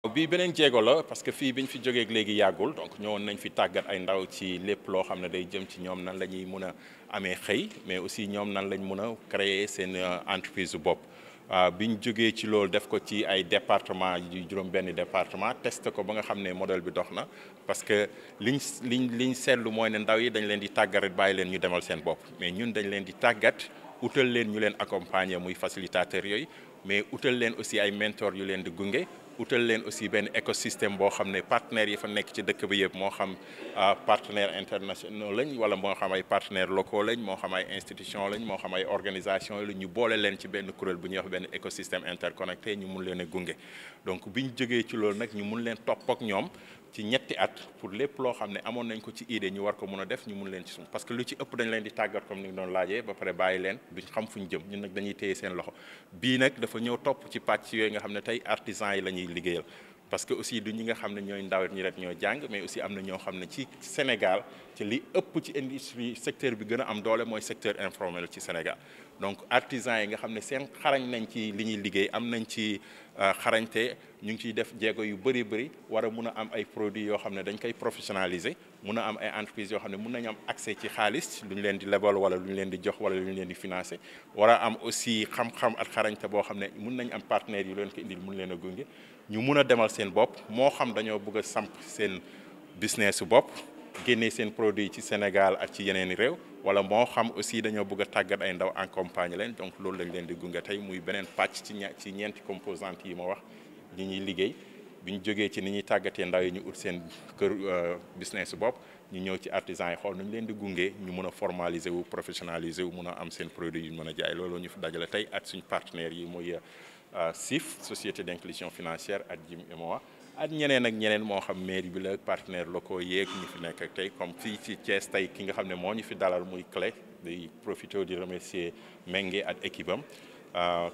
bii beneen jéego la parce que fii bi ñu fi jógee léegi yàggul donc ñëwoon nañ fi tàggat ay ndaw ci lépp loo xam ne day jëm ci ñoom nan la ñuy mun a amee xëy mais aussi ñoom nan lañ mun a créer seen entreprise su bopp. bi ñu jógee ci loolu def ko ci ay département yu juróom-benn département testé ko ba nga xam ne modèle bi dox na parce que liñ seetlu mooy ne ndaw yi dañ leen di tàggat bàyyi leen ñu demal seen bopp mais ñun dañ leen di tàggat utal leen ñu leen accompagner muy facilitateur yooyu mais utal leen aussi ay mentor yu leen di gunge. utal leen aussi benn écosystème boo xam ne partenaires yi fa nekk ci dëkk bi yëpp moo xam partenaires internationaux lañ wala moo xam ay partenaires locaux lañ moo xam ay institutions lañ moo xam ay organisations lañ ñu boole leen ci benn kuréel bu ñuy wax benn écosystème interconnecté ñu mun leen a gunge donc bi ñu jógee ci loolu nag ñu mun leen topp ak ñoom ci ñetti at pour lépp loo xam ne amoon nañ ko ci idée ñu war ko mun a def ñu mun leen ci suñ parce que lu ci ëpp dañ leen di tàggat comme ni nga doon laajee ba pare bàyyi leen duñ xam fu ñu jëm ñun nag dañuy téye seen loxo bii nag dafa ñëw topp ci pàcc yooyu nga xam ne tey artisans yi la ñuy liggéeyal parce que aussi du ñi nga xam ne ñooy ndaw ñi rek ñoo jàng mais aussi am na ñoo xam ne ci Sénégal ci li ëpp ci industrie secteur bi gën a am doole mooy secteur informel ci Sénégal donc artisans yi nga xam ne seen xarañ nañ ci li ñuy liggéey am nañ ci xarañte ñu ngi ciy def jéego yu bëri war a mun a am ay produits yoo xam ne dañ koy professionnaliser mun a am ay entreprises yoo xam ne mun nañu am accès ci xaalis lu ñu leen di lebal wala lu ñu leen di jox wala lu ñu leen di financer war a am aussi xam-xam ak xarañte boo xam ne mun nañ am partenaires yu leen ko indil mun leen a gunge ñu mun a demal seen bopp moo xam dañoo bëgg a samp seen business su bopp génnee seen produit ci Sénégal ak ci yeneen i réew wala moo xam aussi dañoo bëgg a tàggat ay ndaw accompagner leen donc loolu lañ leen di gunge tey muy beneen pàcc ci ñeenti composantes yi ma wax ñi ñuy liggéey bi ñu jógee ci ni ñuy tàggatee ndaw yi ñu ut seen kër business bopp ñu ñëw ci artisans yi xool nañu leen di gunge ñu mun a formaliser wu professionnaliser wu mun a am seen produit yu ñu mën a jaay loolu ñu fi dajale tey ak suñ partenaires yi muy SIF société d'inclusion financière ak Jim Emoa ak ñeneen ak ñeneen moo xam mairie bi la partenaires locaux yeeg ñu fi nekk ak tey comme fii ci Thiès tey ki nga xam ne moo ñu fi dalal muy clé di profité di remercier Mengue ak équipe am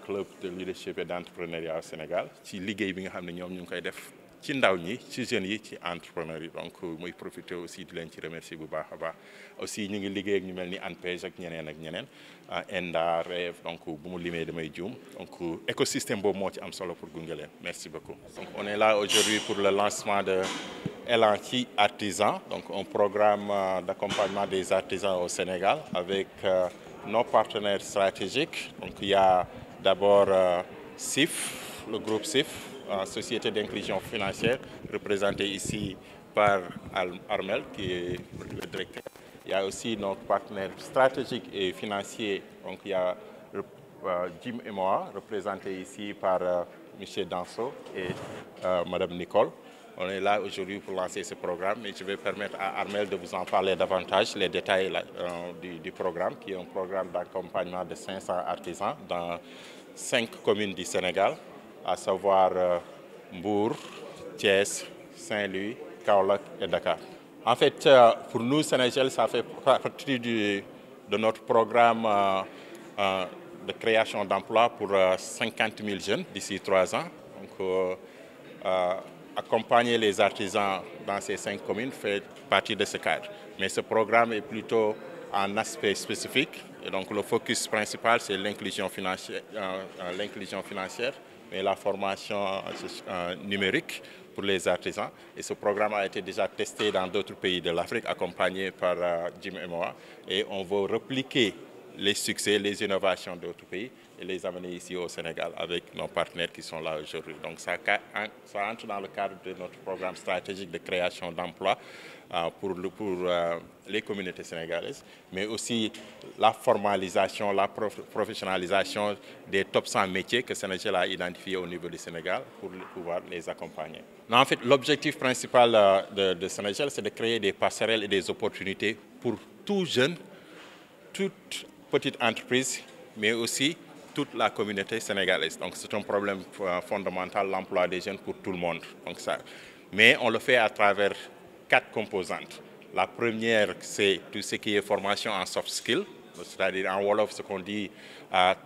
club de leadership et d'entrepreneuriat au Sénégal ci liggéey bi nga xam ne ñoom ñu ngi koy def ci ndaw ñi ci jeunes yi ci entrepreneurs yi donc muy profité aussi di leen ci remercier bu baax a baax aussi ñu ngi liggéey ak ñu mel ni ANPEJ ak ñeneen ENDA REV donc bu mu limee damay juum donc écosystème boobu moo ci am solo pour gunge leen merci beaucoup. donc on est là aujourd'hui pour le lancement de Elan ci artisan donc un programme d'accompagnement des artisans au Sénégal avec nos partenaires stratégiques donc il y a d'abord SIF le groupe SIF société d'inclusion financière représentée ici par Armel qui est le directeur. Il y a aussi notre partenaire stratégique et financier donc il y a Jim Emoa représenté ici par monsieur Danso et madame Nicole. On est là aujourd'hui pour lancer ce programme et je vais permettre à Armel de vous en parler davantage, les détails du programme, qui est un programme d'accompagnement de 500 artisans dans 5 communes du Sénégal, à savoir Mbour, Thiès, Saint-Louis, Kaolack et Dakar. En fait, pour nous, Sénégal, ça fait partie de notre programme de création d'emplois pour 50 000 jeunes d'ici 3 ans. Donc, accompagner les artisans dans ces 5 communes fait partie de ce cadre. Mais ce programme est plutôt en aspect spécifique. Et donc le focus principal, c'est l'inclusion financière, mais la formation numérique pour les artisans. Et ce programme a été déjà testé dans d'autres pays de l'Afrique, accompagné par Jim Emoa. Et on veut repliquer les succès, les innovations d'autres pays et les amener ici au Sénégal avec nos partenaires qui sont là aujourd'hui. Donc ça entre dans le cadre de notre programme stratégique de création d'emplois pour les communautés sénégalaises, mais aussi la formalisation, la professionnalisation des top 100 métiers que Sénégal a identifiés au niveau du Sénégal pour pouvoir les accompagner. Non, en fait, l'objectif principal de Sénégal, c'est de créer des passerelles et des opportunités pour tout jeune, toute petite entreprise, mais aussi toute la communauté sénégalaise. Donc c'est un problème fondamental, l'emploi des jeunes pour tout le monde. Donc ça. Mais on le fait à travers 4 composantes. La première, c'est tout ce qui est formation en soft skills, c'est-à-dire en Wolof, ce qu'on dit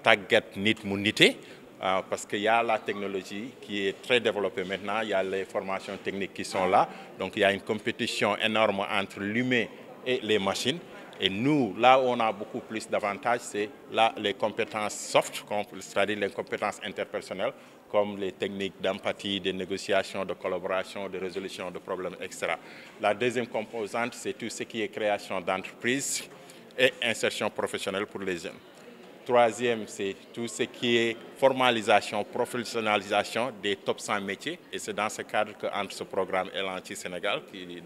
taggat nit mu nité, parce qu'il y a la technologie qui est très développée maintenant, il y a les formations techniques qui sont là, donc il y a une compétition énorme entre l'humain et les machines. Et nous, là où on a beaucoup plus d'avantages, c'est là les compétences soft, c'est-à-dire les compétences interpersonnelles, comme les techniques d'empathie, de négociation, de collaboration, de résolution de problèmes, etc. La deuxième composante, c'est tout ce qui est création d'entreprises et insertion professionnelle pour les jeunes. Troisième, c'est tout ce qui est formalisation, professionnalisation des top 100 métiers. Et c'est dans ce cadre qu'entre ce programme Elanti Sénégal, qui est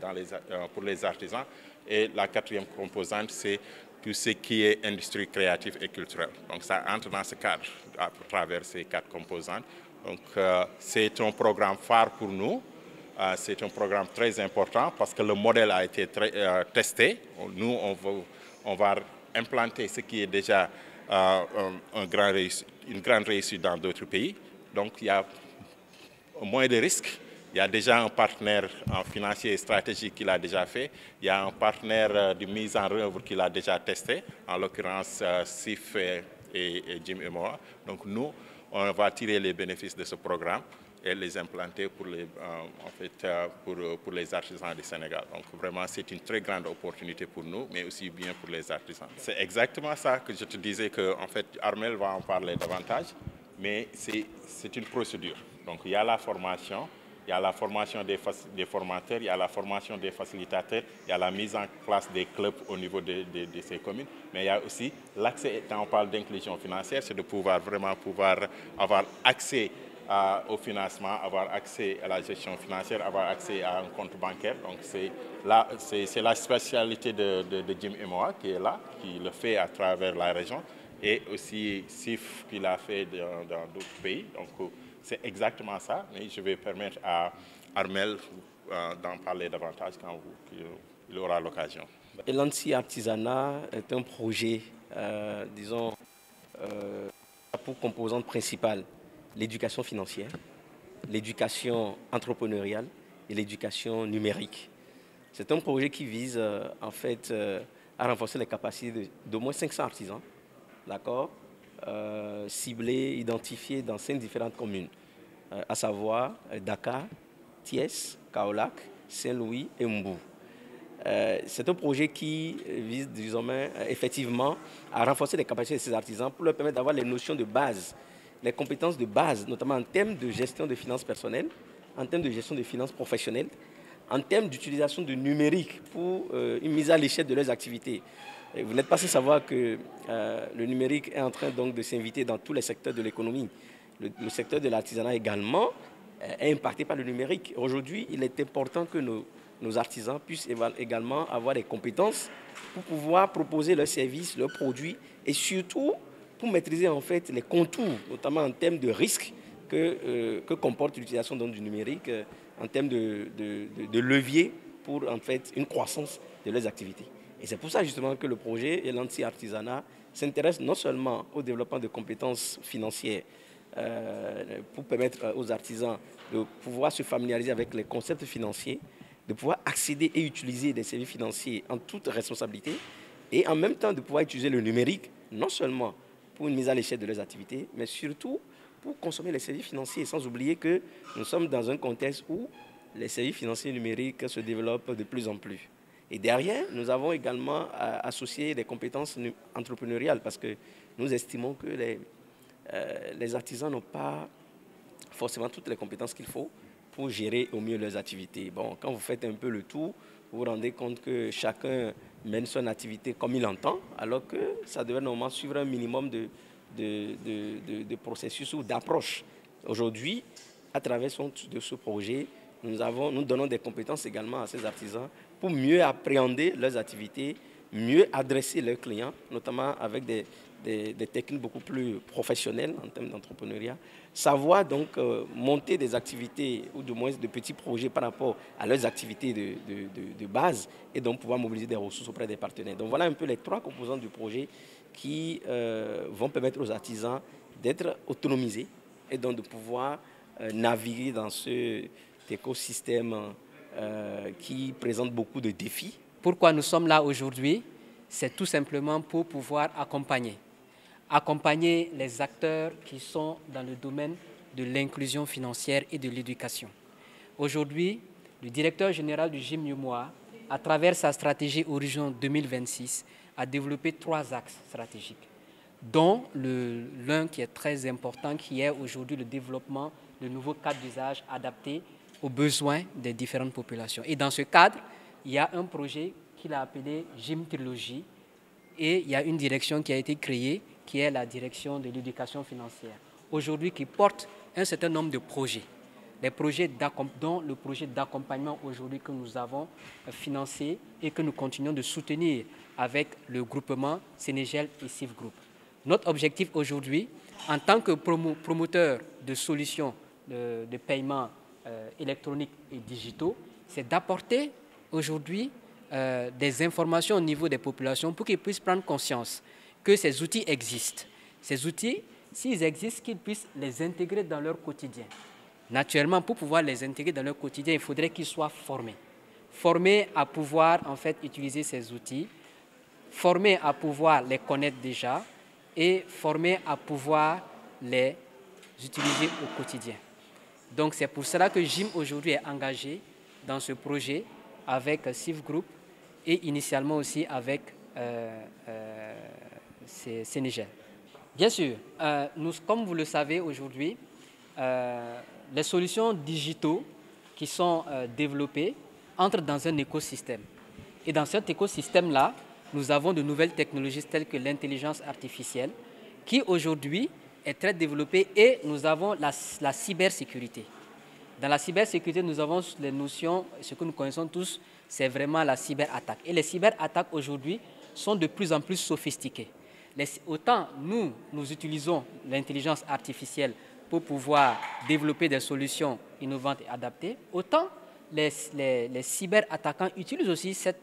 pour les artisans. Et la quatrième composante, c'est tout ce qui est industrie créative et culturelle. Donc ça entre dans ce cadre à travers ces 4 composantes. Donc c'est un programme phare pour nous. C'est un programme très important parce que le modèle a été testé. Nous, on va implanter ce qui est déjà une grande réussite dans d'autres pays. Donc il y a moins de risques. Il y a déjà un partenaire financier et stratégique qui l'a déjà fait. Il y a un partenaire de mise en œuvre qui l'a déjà testé, en l'occurrence SIF et Jim et moi. Donc nous, on va tirer les bénéfices de ce programme et les implanter pour les artisans du Sénégal. Donc vraiment, c'est une très grande opportunité pour nous, mais aussi bien pour les artisans. C'est exactement ça que je te disais que, en fait, Armel va en parler davantage, mais c'est une procédure. Donc il y a la formation. Il y a la formation des formateurs, il y a la formation des facilitateurs, il y a la mise en place des clubs au niveau de ces communes, mais il y a aussi l'accès, quand on parle d'inclusion financière, c'est de pouvoir avoir accès au financement, avoir accès à la gestion financière, avoir accès à un compte bancaire. Donc c'est la spécialité de Jim et moi qui est là, qui le fait à travers la région, et aussi SIF qui l'a fait dans d'autres pays. Donc, c'est exactement ça, mais je vais permettre à Armel d'en parler davantage quand il aura l'occasion. Elanti Artisanat est un projet, disons, pour composante principale l'éducation financière, l'éducation entrepreneuriale et l'éducation numérique. C'est un projet qui vise en fait à renforcer les capacités d'au moins 500 artisans, d'accord, ciblés, identifiés dans 5 différentes communes, à savoir Dakar, Thiès, Kaolack, Saint-Louis et Mbou. C'est un projet qui vise, disons, effectivement à renforcer les capacités de ces artisans pour leur permettre d'avoir les notions de base, les compétences de base, notamment en termes de gestion de finances personnelles, en termes de gestion de finances professionnelles, en termes d'utilisation du numérique pour une mise à l'échelle de leurs activités. Et vous n'êtes pas sans savoir que le numérique est en train donc de s'inviter dans tous les secteurs de l'économie. Le secteur de l'artisanat également est impacté par le numérique. Aujourd'hui, il est important que nos artisans puissent également avoir des compétences pour pouvoir proposer leurs services, leurs produits et surtout pour maîtriser en fait les contours, notamment en termes de risques que comporte l'utilisation du numérique, en termes de levier pour en fait une croissance de leurs activités. Et c'est pour ça justement que le projet Elanti Artisanat s'intéresse non seulement au développement de compétences financières pour permettre aux artisans de pouvoir se familiariser avec les concepts financiers, de pouvoir accéder et utiliser des services financiers en toute responsabilité et en même temps de pouvoir utiliser le numérique, non seulement pour une mise à l'échelle de leurs activités, mais surtout pour consommer les services financiers, sans oublier que nous sommes dans un contexte où les services financiers numériques se développent de plus en plus. Et derrière, nous avons également associé des compétences entrepreneuriales parce que nous estimons que les artisans n'ont pas forcément toutes les compétences qu'il faut pour gérer au mieux leurs activités. Bon, quand vous faites un peu le tour, vous vous rendez compte que chacun mène son activité comme il entend, alors que ça devrait normalement suivre un minimum de processus ou d'approche. Aujourd'hui, à travers ce projet, nous donnons des compétences également à ces artisans pour mieux appréhender leurs activités, mieux adresser leurs clients, notamment avec des techniques beaucoup plus professionnelles en termes d'entrepreneuriat. Savoir donc monter des activités ou du moins de petits projets par rapport à leurs activités de base et donc pouvoir mobiliser des ressources auprès des partenaires. Donc voilà un peu les 3 composantes du projet qui vont permettre aux artisans d'être autonomisés et donc de pouvoir naviguer dans cet écosystème qui présente beaucoup de défis. Pourquoi nous sommes là aujourd'hui? C'est tout simplement pour pouvoir accompagner les acteurs qui sont dans le domaine de l'inclusion financière et de l'éducation. Aujourd'hui, le directeur général du GIM UMOA, à travers sa stratégie Horizon 2026, a développé 3 axes stratégiques, dont l'un qui est très important, qui est aujourd'hui le développement de nouveaux cadres d'usage adaptés aux besoins des différentes populations. Et dans ce cadre, il y a un projet qu'il a appelé GIM Trilogie, et il y a une direction qui a été créée, qui est la direction de l'éducation financière, aujourd'hui qui porte un certain nombre de projets. Les projets dont le projet d'accompagnement aujourd'hui que nous avons financé et que nous continuons de soutenir avec le groupement Sénégel et CIF Group. Notre objectif aujourd'hui, en tant que promoteur de solutions de paiement électroniques et digitaux, c'est d'apporter aujourd'hui des informations au niveau des populations pour qu'ils puissent prendre conscience que ces outils existent. Ces outils, s'ils existent, qu'ils puissent les intégrer dans leur quotidien. Naturellement, pour pouvoir les intégrer dans leur quotidien, il faudrait qu'ils soient formés. Formés à pouvoir en fait utiliser ces outils, formés à pouvoir les connaître déjà et formés à pouvoir les utiliser au quotidien. Donc c'est pour cela que GIM aujourd'hui est engagé dans ce projet avec CIF Group et initialement aussi avec Sénégel. Bien sûr, comme vous le savez aujourd'hui, les solutions digitaux qui sont développées entrent dans un écosystème. Et dans cet écosystème-là, nous avons de nouvelles technologies telles que l'intelligence artificielle qui aujourd'hui est très développée et nous avons la cybersécurité. Dans la cybersécurité, nous avons les notions, ce que nous connaissons tous, c'est vraiment la cyberattaque. Et les cyberattaques aujourd'hui sont de plus en plus sophistiquées. Autant nous utilisons l'intelligence artificielle pour pouvoir développer des solutions innovantes et adaptées, autant les cyberattaquants utilisent aussi cette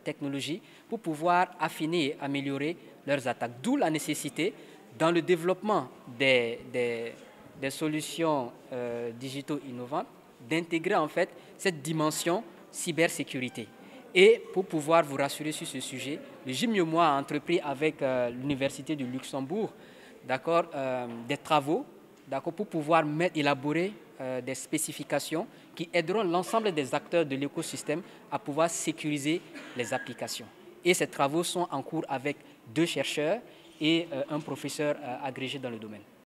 technologie pour pouvoir affiner et améliorer leurs attaques. D'où la nécessité, dans le développement des solutions digitaux innovantes, d'intégrer en fait cette dimension cybersécurité. Et pour pouvoir vous rassurer sur ce sujet, le GIM-Yomois a entrepris avec l'Université du Luxembourg des travaux pour pouvoir élaborer des spécifications qui aideront l'ensemble des acteurs de l'écosystème à pouvoir sécuriser les applications. Et ces travaux sont en cours avec 2 chercheurs et un professeur agrégé dans le domaine.